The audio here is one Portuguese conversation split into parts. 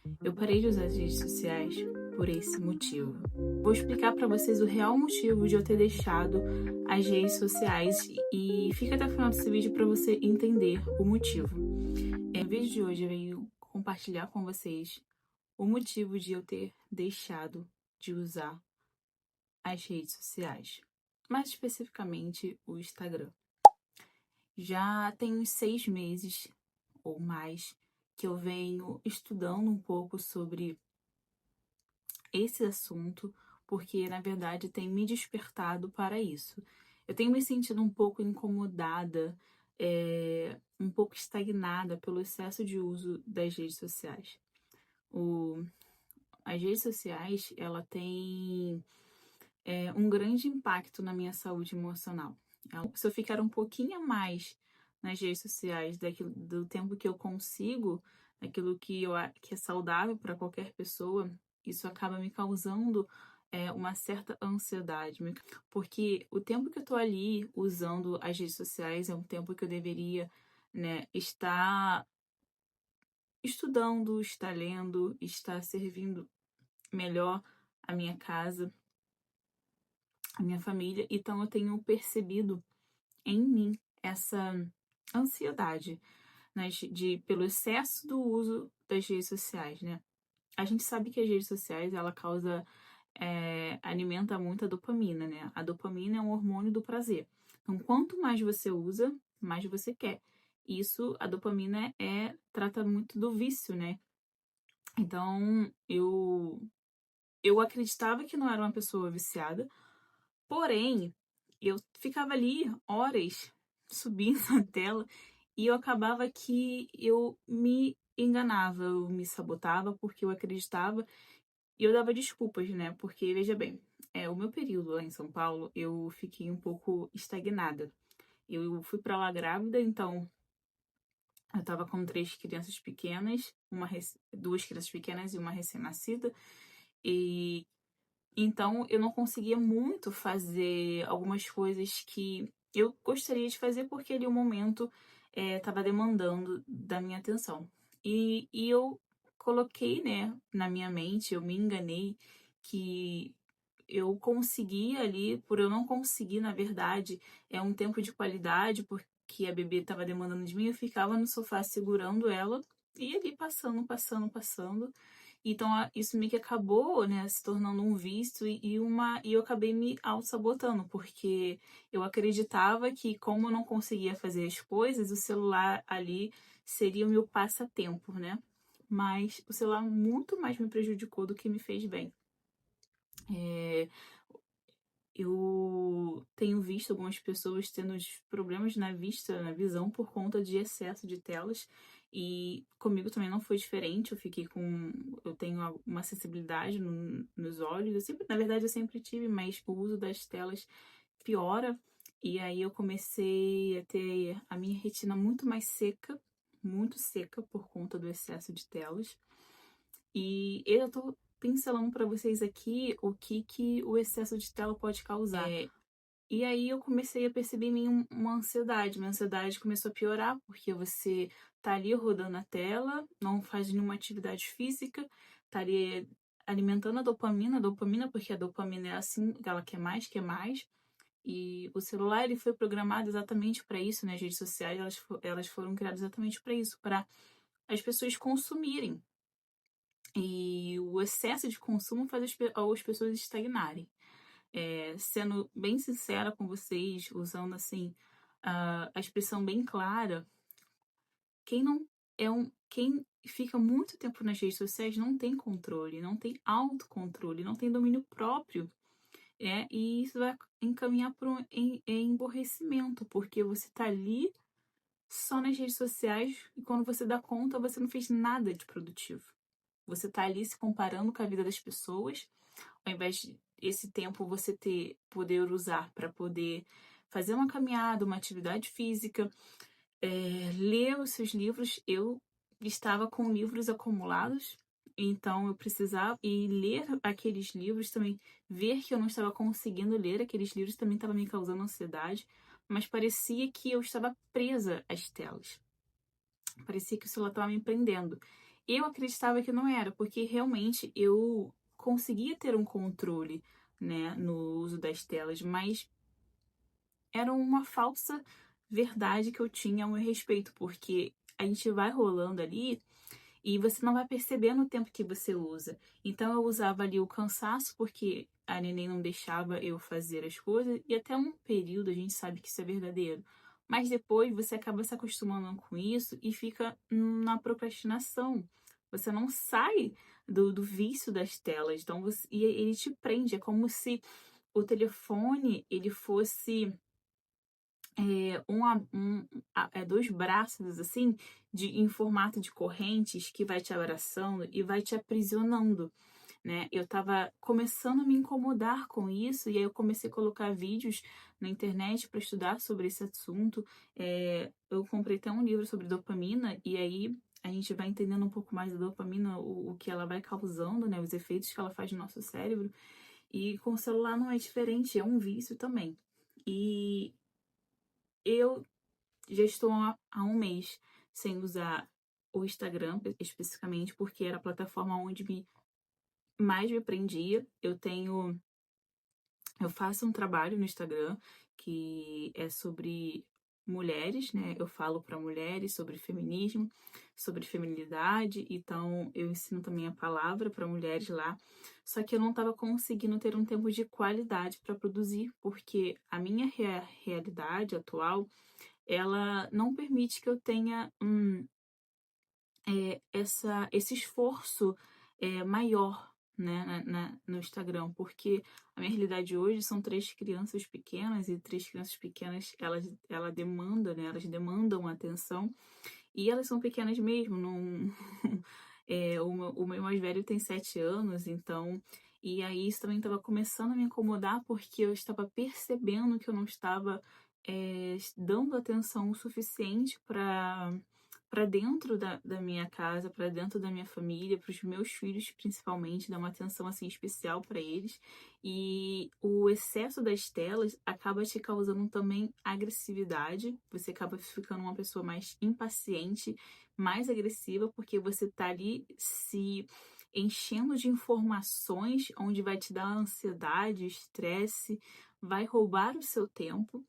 Eu parei de usar as redes sociais por esse motivo. Vou explicar para vocês o real motivo de eu ter deixado as redes sociais e fica até o final desse vídeo para você entender o motivo. No vídeo de hoje eu venho compartilhar com vocês o motivo de eu ter deixado de usar as redes sociais, mais especificamente o Instagram. Já tem uns 6 meses ou mais que eu venho estudando um pouco sobre esse assunto, porque na verdade tem me despertado para isso. Eu tenho me sentido um pouco incomodada, um pouco estagnada pelo excesso de uso das redes sociais. As redes sociais, ela tem um grande impacto na minha saúde emocional. Se eu ficar um pouquinho a mais nas redes sociais do tempo que eu consigo, daquilo que é saudável para qualquer pessoa, isso acaba me causando uma certa ansiedade. Porque o tempo que eu tô ali usando as redes sociais é um tempo que eu deveria, né, estar estudando, estar lendo, estar servindo melhor a minha casa, a minha família. Então eu tenho percebido em mim essa ansiedade, né, pelo excesso do uso das redes sociais, né? A gente sabe que as redes sociais, ela alimenta muito a dopamina, né? A dopamina é um hormônio do prazer. Então, quanto mais você usa, mais você quer. Isso, a dopamina trata muito do vício, né? Então, eu acreditava que não era uma pessoa viciada, porém, eu ficava ali horas subindo a tela e eu acabava que eu me enganava, eu me sabotava porque eu acreditava e eu dava desculpas, né? Porque, veja bem, o meu período lá em São Paulo, eu fiquei um pouco estagnada. Eu fui pra lá grávida, então eu tava com 3 crianças pequenas, 2 crianças pequenas e uma recém-nascida. E então eu não conseguia muito fazer algumas coisas que eu gostaria de fazer porque ali o momento estava demandando da minha atenção. E eu coloquei, né, na minha mente, eu me enganei que eu conseguia ali, por eu não conseguir, na verdade, um tempo de qualidade, porque a bebê estava demandando de mim, eu ficava no sofá segurando ela e ali passando. Então, isso meio que acabou, né, se tornando um vício e eu acabei me auto-sabotando, porque eu acreditava que, como eu não conseguia fazer as coisas, o celular ali seria o meu passatempo, né? Mas o celular muito mais me prejudicou do que me fez bem. Eu tenho visto algumas pessoas tendo problemas na vista, na visão, por conta de excesso de telas. E comigo também não foi diferente. Eu tenho uma sensibilidade nos olhos. Na verdade, eu sempre tive, mas o uso das telas piora. E aí eu comecei a ter a minha retina muito seca por conta do excesso de telas. E eu tô pincelando para vocês aqui o que o excesso de tela pode causar. E aí eu comecei a perceber em mim uma ansiedade. Minha ansiedade começou a piorar, porque você tá ali rodando a tela, não faz nenhuma atividade física, tá ali alimentando a dopamina, porque a dopamina é assim, ela quer mais, quer mais. E o celular, ele foi programado exatamente para isso, né? As redes sociais, elas foram criadas exatamente para isso, para as pessoas consumirem. E o excesso de consumo faz as pessoas estagnarem. Sendo bem sincera com vocês, usando assim a expressão bem clara, quem não quem fica muito tempo nas redes sociais não tem controle, não tem autocontrole, não tem domínio próprio, e isso vai encaminhar para um emborrecimento, porque você tá ali só nas redes sociais e quando você dá conta, você não fez nada de produtivo. Você tá ali se comparando com a vida das pessoas, ao invés de esse tempo você poder usar para poder fazer uma caminhada, uma atividade física, ler os seus livros. Eu estava com livros acumulados, então eu precisava e ler aqueles livros também, ver que eu não estava conseguindo ler aqueles livros também estava me causando ansiedade, mas parecia que eu estava presa às telas. Parecia que o celular estava me prendendo. Eu acreditava que não era, porque realmente eu conseguia ter um controle, né, no uso das telas, mas era uma falsa verdade que eu tinha ao meu respeito, porque a gente vai rolando ali e você não vai percebendo o tempo que você usa. Então eu usava ali o cansaço, porque a neném não deixava eu fazer as coisas, e até um período a gente sabe que isso é verdadeiro. Mas depois você acaba se acostumando com isso e fica na procrastinação. Você não sai do vício das telas. Então e ele te prende. É como se o telefone ele fosse dois braços assim em formato de correntes que vai te abraçando e vai te aprisionando, né? Eu tava começando a me incomodar com isso e aí eu comecei a colocar vídeos na internet para estudar sobre esse assunto. Eu comprei até um livro sobre dopamina e aí a gente vai entendendo um pouco mais da dopamina, o que ela vai causando, né? Os efeitos que ela faz no nosso cérebro. E com o celular não é diferente, é um vício também. E eu já estou há um mês sem usar o Instagram especificamente, porque era a plataforma onde mais me prendia. Eu faço um trabalho no Instagram que é sobre mulheres, né? Eu falo para mulheres sobre feminismo, sobre feminilidade, então eu ensino também a palavra para mulheres lá. Só que eu não estava conseguindo ter um tempo de qualidade para produzir, porque a minha realidade atual ela não permite que eu tenha esse esforço maior, né, no Instagram, porque a minha realidade hoje são três crianças pequenas e três crianças pequenas elas demandam atenção e elas são pequenas mesmo, não o meu mais velho tem 7 anos, então e aí isso também estava começando a me incomodar porque eu estava percebendo que eu não estava dando atenção o suficiente para dentro da minha casa, para dentro da minha família, para os meus filhos principalmente, dar uma atenção assim especial para eles. E o excesso das telas acaba te causando também agressividade. Você acaba ficando uma pessoa mais impaciente, mais agressiva, porque você tá ali se enchendo de informações, onde vai te dar ansiedade, estresse, vai roubar o seu tempo.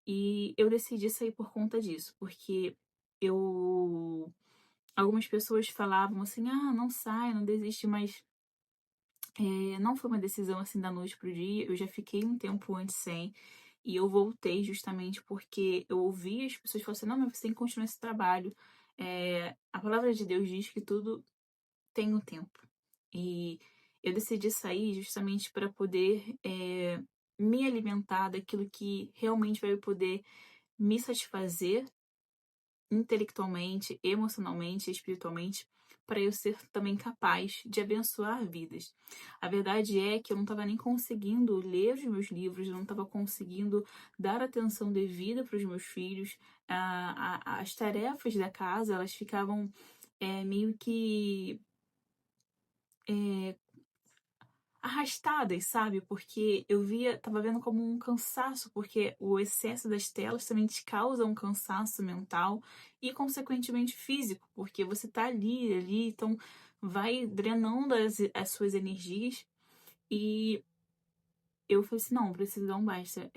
E eu decidi sair por conta disso, porque eu algumas pessoas falavam assim, ah, não sai, não desiste, mas não foi uma decisão assim da noite pro dia, eu já fiquei um tempo antes sem, e eu voltei justamente porque eu ouvi as pessoas falando assim, não, mas você tem que continuar esse trabalho. A palavra de Deus diz que tudo tem um tempo. E eu decidi sair justamente para poder me alimentar daquilo que realmente vai poder me satisfazer intelectualmente, emocionalmente, espiritualmente, para eu ser também capaz de abençoar vidas. A verdade é que eu não estava nem conseguindo ler os meus livros, eu não estava conseguindo dar atenção devida para os meus filhos. As tarefas da casa, elas ficavam meio que arrastadas, sabe? Porque tava vendo como um cansaço, porque o excesso das telas também te causa um cansaço mental e, consequentemente, físico, porque você tá ali, então vai drenando as suas energias. E eu falei assim, não, preciso dar um basta.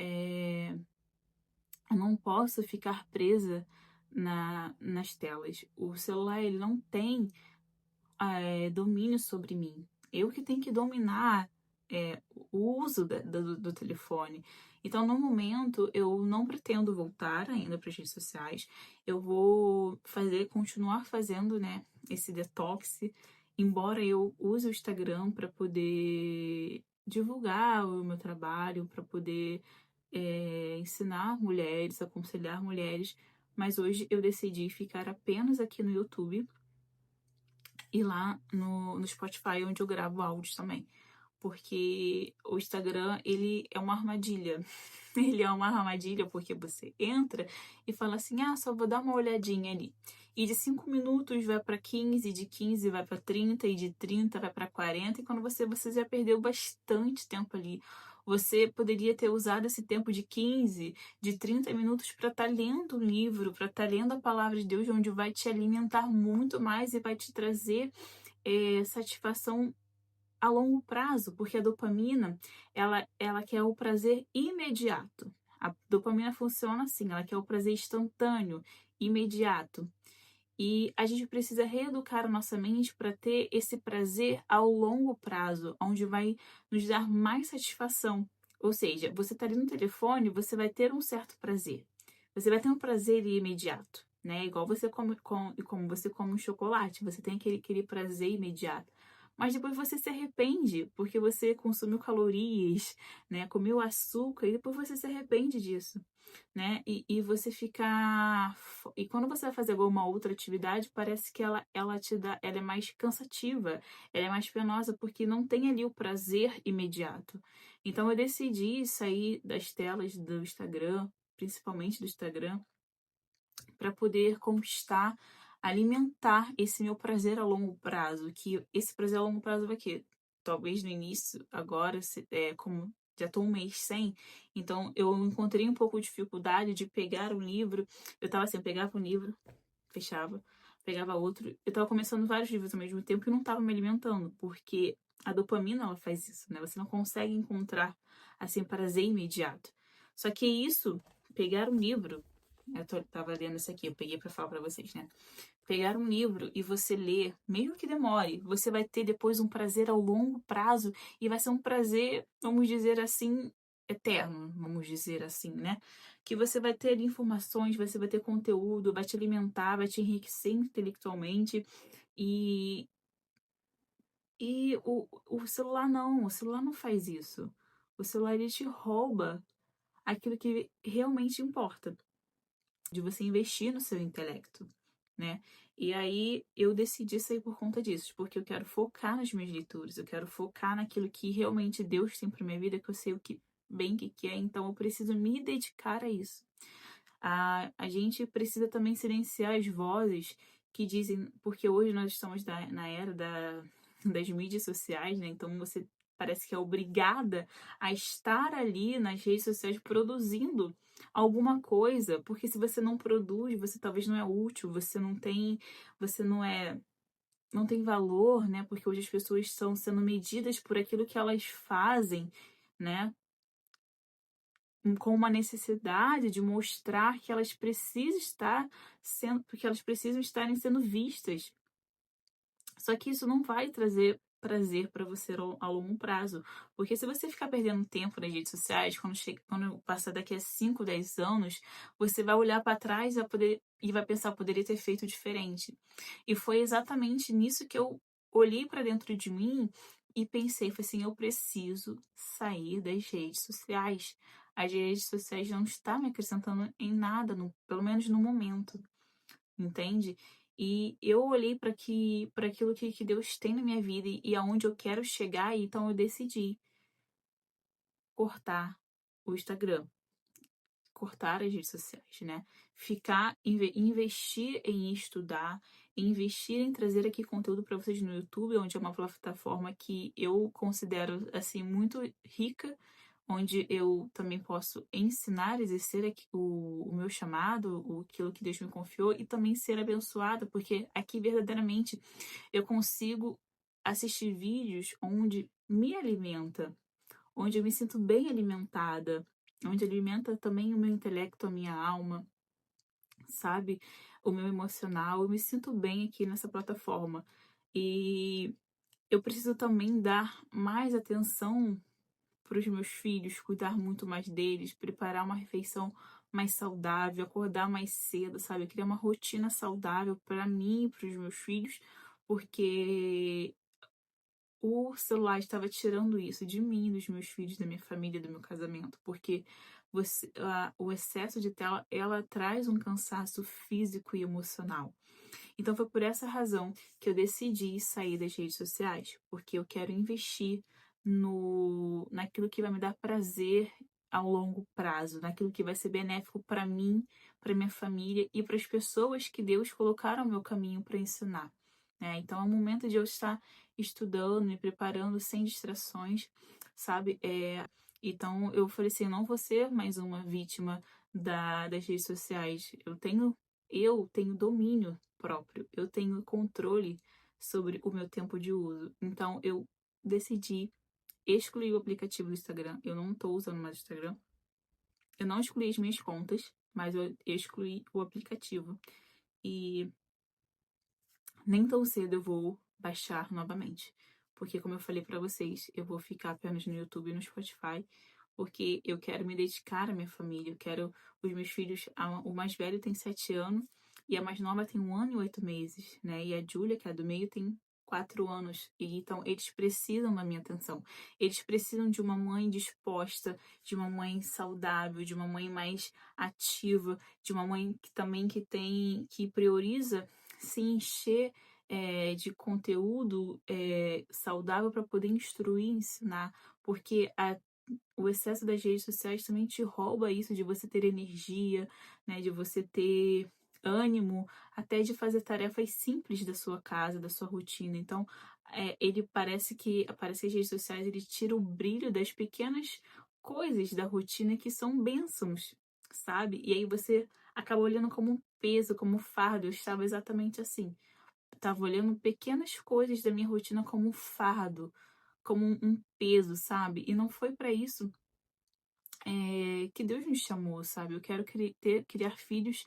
Eu não posso ficar presa nas telas. O celular, ele não tem domínio sobre mim. Eu que tenho que dominar o uso do telefone. Então, no momento, eu não pretendo voltar ainda para as redes sociais. Eu vou continuar fazendo, né, esse detox, embora eu use o Instagram para poder divulgar o meu trabalho, para poder ensinar mulheres, aconselhar mulheres. Mas hoje eu decidi ficar apenas aqui no YouTube e lá no Spotify, onde eu gravo áudios também. Porque o Instagram, ele é uma armadilha. Ele é uma armadilha porque você entra e fala assim, ah, só vou dar uma olhadinha ali. E de 5 minutos vai para 15, de 15 vai para 30, e de 30 vai para 40, e quando você já perdeu bastante tempo ali. Você poderia ter usado esse tempo de 15, de 30 minutos para estar lendo um livro, para estar lendo a palavra de Deus, onde vai te alimentar muito mais e vai te trazer satisfação a longo prazo, porque a dopamina, ela quer o prazer imediato. A dopamina funciona assim, ela quer o prazer instantâneo, imediato. E a gente precisa reeducar a nossa mente para ter esse prazer ao longo prazo, onde vai nos dar mais satisfação. Ou seja, você está ali no telefone, você vai ter um certo prazer. Você vai ter um prazer imediato, né? Igual você como você come um chocolate, você tem aquele prazer imediato. Mas depois você se arrepende, porque você consumiu calorias, né? Comeu açúcar e depois você se arrepende disso, né? E você fica. E quando você vai fazer alguma outra atividade, parece que ela te dá. Ela é mais cansativa, ela é mais penosa, porque não tem ali o prazer imediato. Então eu decidi sair das telas do Instagram, principalmente do Instagram, para poder conquistar, alimentar esse meu prazer a longo prazo. Que esse prazer a longo prazo vai que talvez no início, agora, como já estou um mês sem, então eu encontrei um pouco de dificuldade de pegar um livro. Eu tava assim, eu pegava um livro, fechava, pegava outro. Eu tava começando vários livros ao mesmo tempo e não tava me alimentando, porque a dopamina ela faz isso, né? Você não consegue encontrar assim prazer imediato. Só que isso, pegar um livro, tava lendo isso aqui, eu peguei para falar para vocês, né? Pegar um livro e você ler, mesmo que demore, você vai ter depois um prazer ao longo prazo e vai ser um prazer, vamos dizer assim, eterno, vamos dizer assim, né? Que você vai ter informações, você vai ter conteúdo, vai te alimentar, vai te enriquecer intelectualmente e, o celular não, o celular não faz isso. O celular ele te rouba aquilo que realmente importa, de você investir no seu intelecto, né? E aí eu decidi sair por conta disso, porque eu quero focar nas minhas leituras, eu quero focar naquilo que realmente Deus tem para minha vida, que eu sei o que bem que é, então eu preciso me dedicar a isso. A gente precisa também silenciar as vozes que dizem, porque hoje nós estamos na era das mídias sociais, né? Então você parece que é obrigada a estar ali nas redes sociais produzindo alguma coisa, porque se você não produz, você talvez não é útil, você não tem valor, né? Porque hoje as pessoas estão sendo medidas por aquilo que elas fazem, né? Com uma necessidade de mostrar que elas precisam estar sendo, porque elas precisam estarem sendo vistas. Só que isso não vai trazer prazer para você a longo prazo, porque se você ficar perdendo tempo nas redes sociais, quando passar daqui a 5, 10 anos, você vai olhar para trás e vai pensar, poderia ter feito diferente. E foi exatamente nisso que eu olhei para dentro de mim e pensei, foi assim, eu preciso sair das redes sociais. As redes sociais não estão me acrescentando em nada, pelo menos no momento, entende? E eu olhei para aquilo que Deus tem na minha vida e aonde eu quero chegar, e então eu decidi cortar o Instagram, cortar as redes sociais, né? Investir em estudar, investir em trazer aqui conteúdo para vocês no YouTube, onde é uma plataforma que eu considero assim muito rica, onde eu também posso ensinar, exercer aqui o meu chamado, aquilo que Deus me confiou e também ser abençoada, porque aqui verdadeiramente eu consigo assistir vídeos onde me alimenta, onde eu me sinto bem alimentada, onde alimenta também o meu intelecto, a minha alma, sabe? O meu emocional. Eu me sinto bem aqui nessa plataforma. E eu preciso também dar mais atenção para os meus filhos, cuidar muito mais deles, preparar uma refeição mais saudável, acordar mais cedo, sabe? Criar uma rotina saudável para mim e para os meus filhos, porque o celular estava tirando isso de mim, dos meus filhos, da minha família, do meu casamento, porque o excesso de tela, ela traz um cansaço físico e emocional. Então foi por essa razão que eu decidi sair das redes sociais, porque eu quero investir no naquilo que vai me dar prazer ao longo prazo, naquilo que vai ser benéfico para mim, para minha família e para as pessoas que Deus colocaram no meu caminho para ensinar, né? Então é o momento de eu estar estudando, me preparando sem distrações, sabe? Então eu falei assim, eu não vou ser mais uma vítima das redes sociais. Eu tenho domínio próprio, eu tenho controle sobre o meu tempo de uso. Então eu decidi excluir o aplicativo do Instagram. Eu não tô usando mais o Instagram. Eu não excluí as minhas contas, mas eu excluí o aplicativo. E nem tão cedo eu vou baixar novamente. Porque, como eu falei pra vocês, eu vou ficar apenas no YouTube e no Spotify, porque eu quero me dedicar à minha família. Eu quero os meus filhos. O mais velho tem 7 anos e a mais nova tem 1 ano e 8 meses, né? E a Júlia, que é a do meio, tem 4 anos. E então eles precisam da minha atenção. Eles precisam de uma mãe disposta, de uma mãe saudável, de uma mãe mais ativa, de uma mãe que também que prioriza se encher de conteúdo saudável para poder instruir, ensinar, porque o excesso das redes sociais também te rouba isso de você ter energia, né, de você ter ânimo, até de fazer tarefas simples da sua casa, da sua rotina. Então, ele parece que as redes sociais ele tira o brilho das pequenas coisas da rotina que são bênçãos, sabe? E aí você acaba olhando como um peso, como um fardo. Eu estava exatamente assim. Estava olhando pequenas coisas da minha rotina como um fardo, como um peso, sabe? E não foi para isso que Deus nos chamou, sabe? Eu quero criar filhos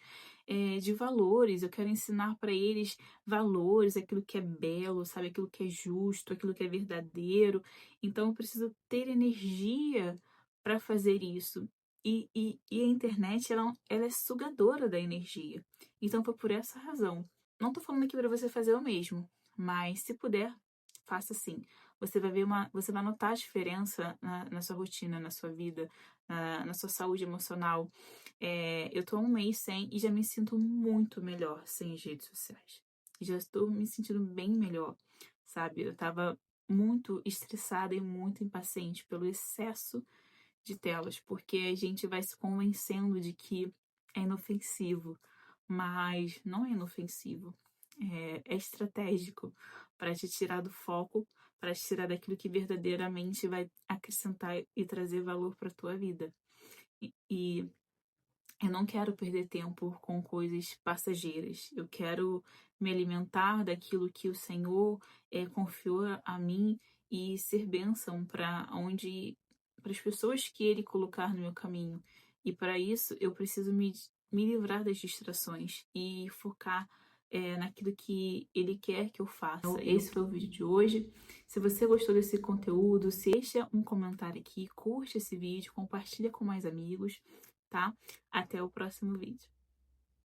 de valores, eu quero ensinar para eles valores, aquilo que é belo, sabe? Aquilo que é justo, aquilo que é verdadeiro. Então eu preciso ter energia para fazer isso. E a internet, ela é sugadora da energia. Então foi por essa razão. Não tô falando aqui para você fazer o mesmo, mas se puder, faça assim. Você vai notar a diferença na sua rotina, na sua vida, na sua saúde emocional. Eu tô há 1 mês sem e já me sinto muito melhor sem as redes sociais. Já estou me sentindo bem melhor, sabe? Eu tava muito estressada e muito impaciente pelo excesso de telas, porque a gente vai se convencendo de que é inofensivo, mas não é inofensivo. É estratégico para te tirar do foco, para te tirar daquilo que verdadeiramente vai acrescentar e trazer valor para tua vida. E eu não quero perder tempo com coisas passageiras. Eu quero me alimentar daquilo que o Senhor confiou a mim e ser bênção para as pessoas que Ele colocar no meu caminho. E para isso eu preciso me livrar das distrações e focar naquilo que Ele quer que eu faça. Então, esse foi o vídeo de hoje. Se você gostou desse conteúdo, deixa um comentário aqui, curte esse vídeo, compartilha com mais amigos, tá? Até o próximo vídeo.